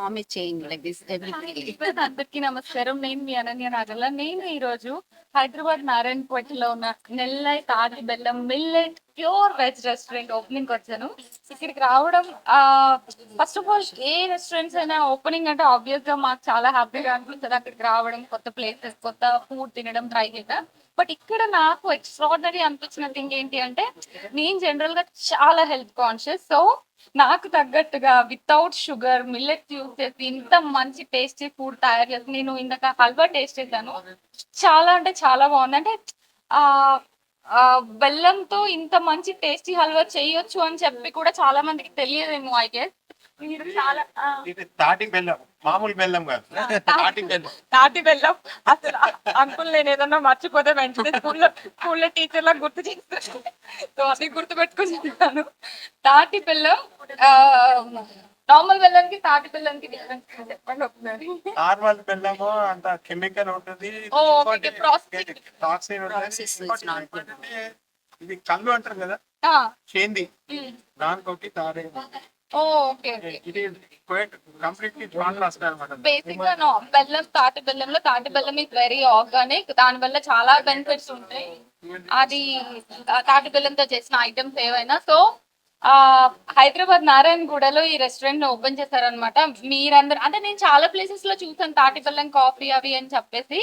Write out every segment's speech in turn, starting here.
mom is changed like this every hi 3 days. Friends, అందరికీ నమస్కారం. నేను మీ అనన్య నాగల్ల. నేను ఈ రోజు హైదరాబాద్ నారాయణపేటలో ఉన్న నెల్లై తాటి బెల్లం millet pure veg restaurant opening వచ్చాను. ఇక్కడికి రావడం first of all A restaurants అయినా ఓపెనింగ్ అంటే ఆబ్వియస్ గా మాకు చాలా హ్యాపీగా అనిపిస్తుంది. అక్కడికి రావడం, కొత్త ప్లేసెస్, కొత్త ఫుడ్ తినడం, ట్రై చేయడం. బట్ ఇక్కడ నాకు ఎక్స్ట్రాడినరీ అనిపించిన థింగ్ ఏంటి అంటే, నేను జనరల్ గా చాలా హెల్త్ కాన్షియస్. సో నాకు తగ్గట్టుగా వితౌట్ షుగర్ మిల్లెట్ యూజ్ చేసి ఇంత మంచి టేస్టీ ఫుడ్ తయారు చేసి, నేను ఇందాక హల్వా టేస్ట్ చేశాను. చాలా అంటే చాలా బాగుంది. అంటే ఆ ఆ బెల్లంతో ఇంత మంచి టేస్టీ హల్వా చేయొచ్చు అని చెప్పి కూడా చాలా మందికి తెలియదేమో. ఐ గెస్ మీరు చాలా ఇది తాటి బెల్లం, మామూలు బెల్లం కాదు, తాటి బెల్లం. తాటి బెల్లం. అసలు అంకుల్ నేను ఏదన్నా మర్చిపోతే వెంటనే స్కూల్లో టీచర్ లా గుర్తు చేస్తాను. సో అది గుర్తు పెట్టుకుంటున్నాను. తాటి బెల్లం నార్మల్ బెల్లానికి తాటి బెల్లానికి డిఫరెన్స్ చెప్పండి ఒకసారి. నార్మల్ బెల్లము అంత కెమికల్ ఉంటుంది, ఓ, okay, processed. Toxin Processed, it's not good. ఉంటుంది. ఇది కళ్ళు అంటారు కదా, చేంది, దానికొకటి తాడే. ఓకే. ఇది కంప్లీట్లీ కాంట్రాస్ట్ అనమాట. బేసిక్ గా బెల్లం, తాటి బెల్లంలో తాటి బెల్లం ఇస్ వెరీ ఆర్గానిక్. దాని వల్ల చాలా బెనిఫిట్స్ ఉంటాయి. అది తాటి బెల్లంతో చేసిన ఐటమ్స్ ఏవైనా. సో హైదరాబాద్ నారాయణగూడలో ఈ రెస్టారెంట్ ఓపెన్ చేశారనమాట. మీరందరూ అంటే నేను చాలా ప్లేసెస్ లో చూసాను తాటి బెల్లం కాఫీ అవి అని చెప్పేసి.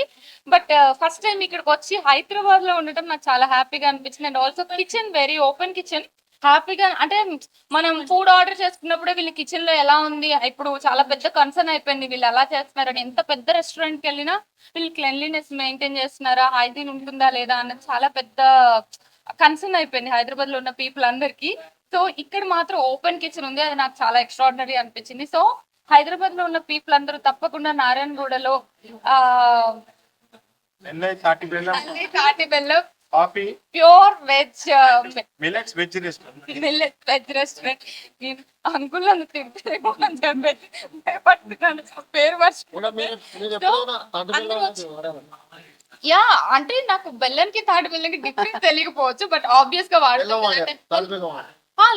బట్ ఫస్ట్ టైం ఇక్కడికి వచ్చి హైదరాబాద్ లో ఉండటం నాకు చాలా హ్యాపీగా అనిపించింది. And also kitchen very open kitchen. హ్యాపీగా అంటే మనం ఫుడ్ ఆర్డర్ చేసుకున్నప్పుడే వీళ్ళ కిచెన్ లో ఎలా ఉంది, ఇప్పుడు చాలా పెద్ద కన్సర్న్ అయిపోయింది వీళ్ళు ఎలా చేస్తున్నారని. ఎంత పెద్ద రెస్టారెంట్ కి వెళ్ళినా వీళ్ళు క్లెన్లీనెస్ మెయింటైన్ చేస్తున్నారా, హైజీన్ ఉంటుందా లేదా అన్నది చాలా పెద్ద కన్సర్న్ అయిపోయింది హైదరాబాద్ లో ఉన్న పీపుల్ అందరికి. సో ఇక్కడ మాత్రం ఓపెన్ కిచెన్ ఉంది, అది నాకు చాలా ఎక్స్ట్రాడినరీ అనిపించింది. సో హైదరాబాద్ లో ఉన్న పీపుల్ అందరూ తప్పకుండా నారాయణగూడలో తాటి బెల్లం, తాటి బెల్లం coffee, pure veg millets veg restaurant. Millet veg restaurant. నేను అంకుల్ నన్ను తింటేమో అని చెప్పేసి భయపడుతున్నాను, పేరు యా. అంటే నాకు బెల్లంకి తాటి బెల్లంకి డిఫరెన్స్ తెలియకపోవచ్చు, బట్ ఆబ్వియస్ గా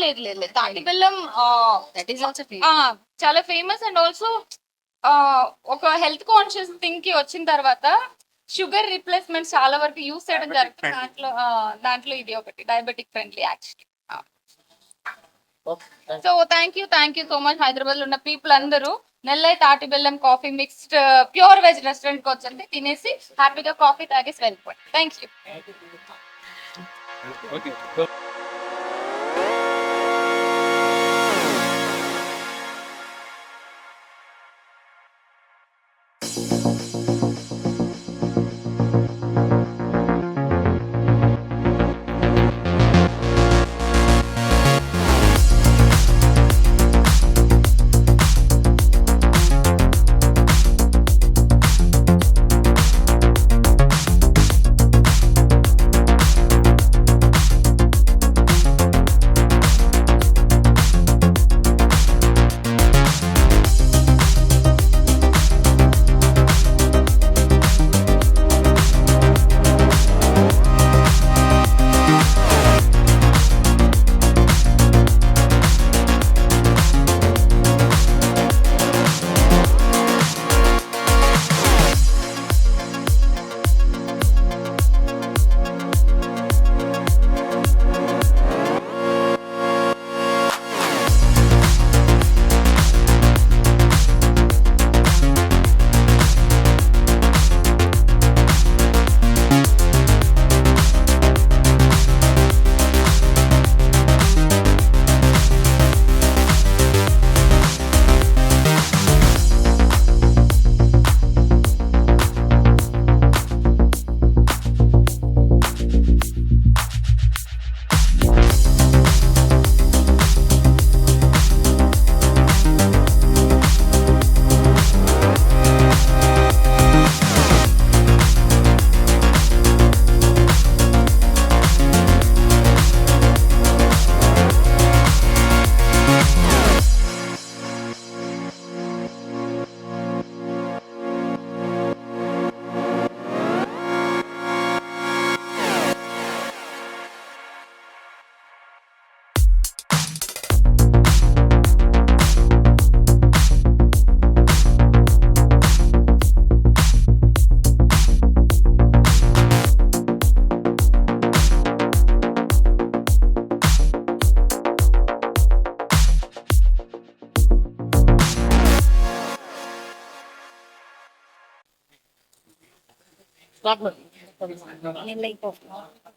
లేదు లేదు లేదు తాటి బెల్లం That is also free. చాలా ఫేమస్. అండ్ ఆల్సో ఒక హెల్త్ కాన్షియస్ థింగ్ కి వచ్చిన తర్వాత షుగర్ రిప్లేస్మెంట్ చాలా వరకు యూస్ చేయడం జరుగుతుంది. దాంట్లో ఇది ఒకటి diabetic friendly actually. So thank you so much. Hyderabad లో ఉన్న పీపుల్ అందరూ నెల్లై తాటి బెల్లం coffee mixed pure veg restaurant కి వచ్చండి, తినేసి హ్యాపీగా కాఫీ తాగేసి వెళ్ళిపోండి. Thank you.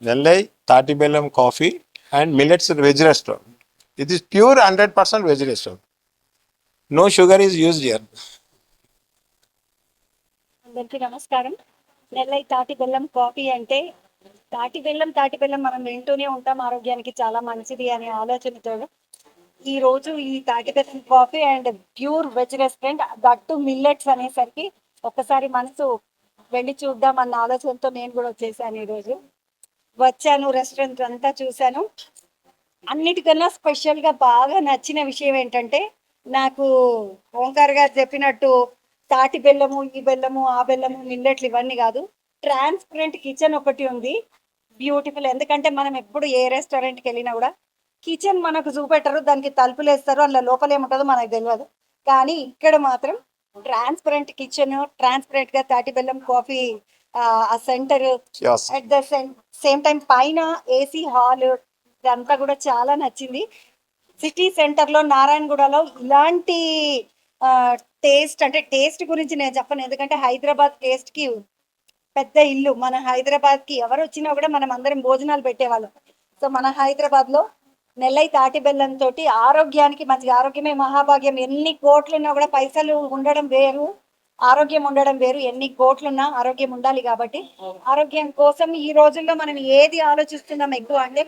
Nellai Tati Bellam Coffee and Millets Veg Restaurant. It is pure 100% veg restaurant. No sugar is used here. అందరికీ నమస్కారం. నెల్లై తాటి బెల్లం కాఫీ అంటే తాటి బెల్లం మనం వింటూనే ఉంటాం, ఆరోగ్యానికి చాలా మంచిది అనే ఆలోచనతో ఈ రోజు ఈ తాటి బెల్లం coffee and pure veg restaurant that millets అనేసరికి ఒక్కసారి మనసు వెళ్ళి చూద్దాం అన్న ఆలోచనతో నేను కూడా వచ్చేసాను. ఈరోజు వచ్చాను, రెస్టారెంట్ అంతా చూశాను. అన్నిటికన్నా స్పెషల్ గా బాగా నచ్చిన విషయం ఏంటంటే, నాకు ఓంకార్ గారు చెప్పినట్టు తాటి బెల్లము, ఈ బెల్లము, ఆ బెల్లము, మిల్లెట్లు ఇవన్నీ కాదు, ట్రాన్స్పరెంట్ కిచెన్ ఒకటి ఉంది. బ్యూటిఫుల్. ఎందుకంటే మనం ఎప్పుడు ఏ రెస్టారెంట్కి వెళ్ళినా కూడా కిచెన్ మనకు చూపెట్టరు, దానికి తలుపులు వేస్తారు, అందులో లోపల ఏముంటుందో మనకు తెలియదు. కానీ ఇక్కడ మాత్రం ట్రాన్స్పరెంట్ కిచెన్, ట్రాన్స్పరెంట్ గా తాటి బెల్లం కాఫీ ఆ centre, Yes. At the same time పైన ఏసీ హాల్, ఇదంతా కూడా చాలా నచ్చింది. సిటీ సెంటర్ లో నారాయణగూడలో ఇలాంటి టేస్ట్, అంటే టేస్ట్ గురించి నేను చెప్పను, ఎందుకంటే హైదరాబాద్ టేస్ట్ కి పెద్ద ఇల్లు. మన హైదరాబాద్ కి ఎవరు వచ్చినా కూడా మనం అందరం భోజనాలు పెట్టేవాళ్ళం. సో మన హైదరాబాద్ లో నెల్లై తాటి బెల్లం తోటి ఆరోగ్యానికి మంచిగా, ఆరోగ్యమే మహాభాగ్యం. ఎన్ని కోట్లున్నా కూడా పైసలు ఉండడం వేరు, ఆరోగ్యం ఉండడం వేరు. ఎన్ని కోట్లున్నా ఆరోగ్యం ఉండాలి. కాబట్టి ఆరోగ్యం కోసం ఈ రోజుల్లో మనం ఏది ఆలోచిస్తున్నాం ఎక్కువ అంటే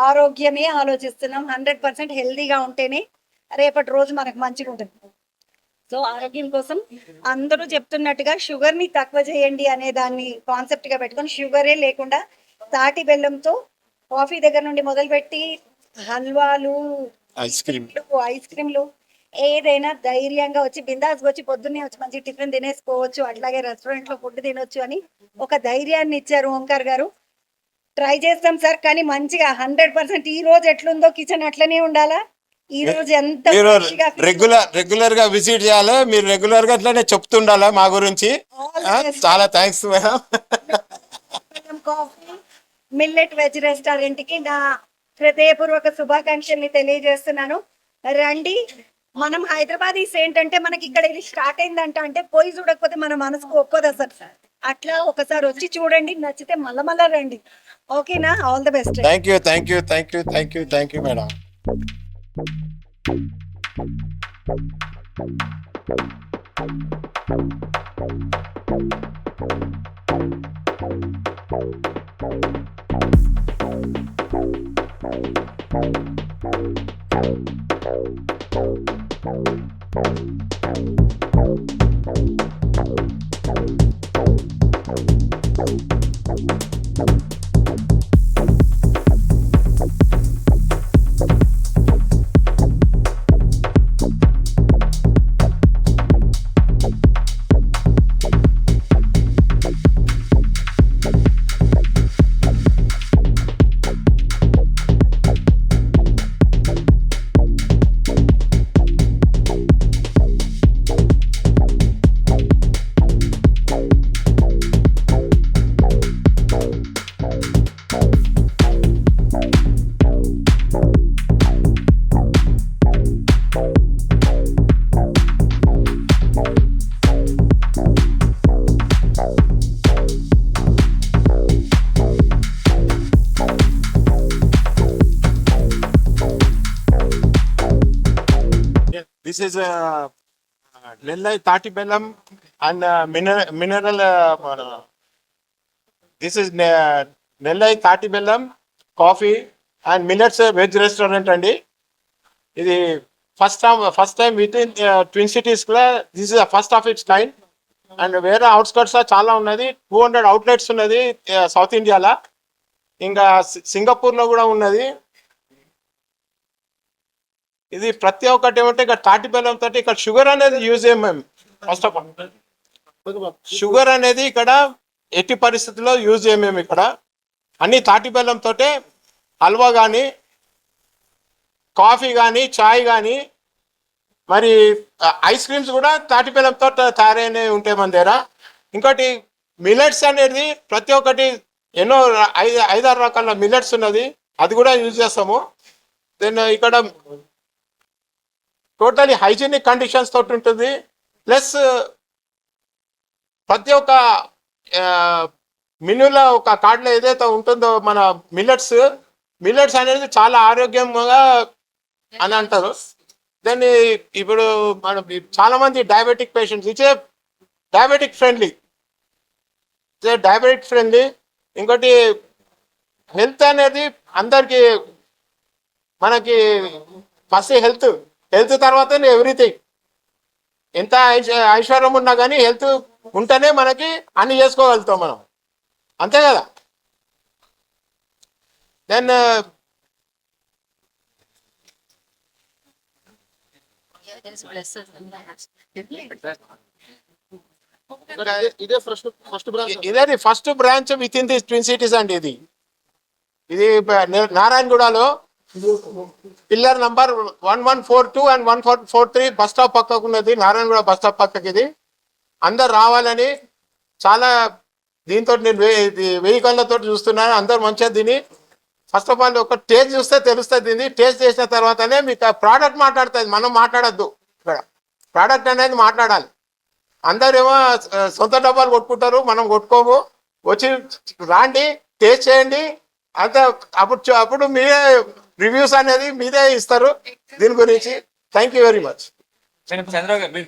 ఆరోగ్యమే ఆలోచిస్తున్నాం. 100% హెల్దీగా ఉంటేనే రేపటి రోజు మనకు మంచిగా ఉంటుంది. సో ఆరోగ్యం కోసం అందరూ చెప్తున్నట్టుగా షుగర్ ని తక్కువ చేయండి అనే దాన్ని కాన్సెప్ట్ గా పెట్టుకొని షుగరే లేకుండా తాటి బెల్లంతో కాఫీ దగ్గర నుండి మొదలుపెట్టి హల్వాలు, Ice cream. ఐస్ క్రీమ్లు ఏదైనా ధైర్యంగా వచ్చి బిందాస్గా వచ్చి పొద్దున్నే వచ్చి మంచి టిఫిన్ తినేసుకోవచ్చు, అట్లాగే రెస్టారెంట్ లో ఫుడ్ తినొచ్చు అని ఒక ధైర్యాన్ని ఇచ్చారు ఓంకార్ గారు. ట్రై చేస్తాం సార్, కానీ మంచిగా 100% ఈ రోజు ఎట్లుందో కిచెన్ అట్లనే ఉండాలా. ఈ రోజు ఎంత మీరు fresh గా రెగ్యులర్ గా విజిట్ చేయాలి, మీరు రెగ్యులర్ గా అట్లనే చెప్తుండాలి మా గురించి. చాలా thanks madam. Coffee millet veg restaurant కి నా హృదయపూర్వక శుభాకాంక్షల్ని తెలియజేస్తున్నాను. రండి. మనం హైదరాబాదీస్ ఏంటంటే మనకి ఇక్కడ ఇది స్టార్ట్ అయిందంట అంటే పోయి చూడకపోతే మన మనసుకు ఒప్పుకోదు అసలు. అట్లా ఒకసారి వచ్చి చూడండి, నచ్చితే మళ్ళా రండి. ఓకేనా? All the best. Thank you madam. This is Nellai Tati Bellam and mineral. This is Nellai Tati Bellam Coffee and Millets Veg Restaurant andi. ఇది first time within twin cities కూడా this is first of its kind. And వేరే outskirts చాలా ఉన్నది, 200 outlets ఉన్నది south ఇండియాలో. ఇంకా Singapore లో కూడా ఉన్నది. ఇది ప్రతి ఒక్కటి ఏమంటే ఇక్కడ తాటి బెల్లం తోటి ఇక్కడ షుగర్ అనేది యూజ్ చేయం మేము. ఫస్ట్ ఆఫ్ ఆల్ షుగర్ అనేది ఇక్కడ ఎట్టి పరిస్థితుల్లో యూజ్ చేయం మేము. ఇక్కడ అన్ని తాటి బెల్లం తోటే హల్వా కానీ, కాఫీ కానీ, చాయ్ కానీ, మరి ఐస్ క్రీమ్స్ కూడా తాటి బెల్లంతో తయారైనవి ఉంటాయి మన దగ్గర. ఇంకోటి మిల్లెట్స్ అనేది ప్రతి ఒక్కటి ఎన్నో 5-6 రకాల మిల్లెట్స్ ఉన్నది, అది కూడా యూజ్ చేస్తాము. దెన్ ఇక్కడ టోటలీ హైజీనిక్ కండిషన్స్ తోటి ఉంటుంది. ప్లస్ ప్రతి ఒక్క మెనూలో ఒక కార్డులో ఏదైతే ఉంటుందో మన మిల్లెట్స్ అనేది చాలా ఆరోగ్యంగా అని అంటారు. దాన్ని ఇప్పుడు మనం చాలా మంది డయాబెటిక్ పేషెంట్స్ ఇచ్చే డయాబెటిక్ ఫ్రెండ్లీ. ఇంకోటి హెల్త్ అనేది అందరికి మనకి ఫస్ట్ హెల్త్ తర్వాతనే ఎవ్రీథింగ్. ఎంత ఐశ్వర్యం ఉన్నా కానీ హెల్త్ ఉంటేనే మనకి అన్ని చేసుకోగలుగుతాం మనం, అంతే కదా. Then Yeah, there's blessings in that. ఇదే ఫస్ట్ బ్రాంచ్. ఇదే first branch within the twin cities అండి. ఇది నారాయణగూడలో pillar number 1142 and 1143 bus stop పక్కకు ఉన్నది. నారాయణగూడ బస్ స్టాప్ పక్కకి ఇది. అందరు రావాలని చాలా దీంతో నేను వెహికల్లతో చూస్తున్నాను. అందరు మంచిగా దీన్ని ఫస్ట్ ఆఫ్ ఆల్ ఒక టేస్ట్ చూస్తే తెలుస్తుంది. దీన్ని టేస్ట్ చేసిన తర్వాతనే మీకు ప్రోడక్ట్ మాట్లాడుతుంది, మనం మాట్లాడద్దు. ఇక్కడ ప్రోడక్ట్ అనేది మాట్లాడాలి. అందరేమో సొంత డబ్బాలు కొట్టుకుంటారు, మనం కొట్టుకోము. వచ్చి రాండి, టేస్ట్ చేయండి, అంత అప్పుడు మీరే రివ్యూస్ అనేది మీరే ఇస్తారు దీని గురించి. Thank you very much. Chandrababu గారు మీరు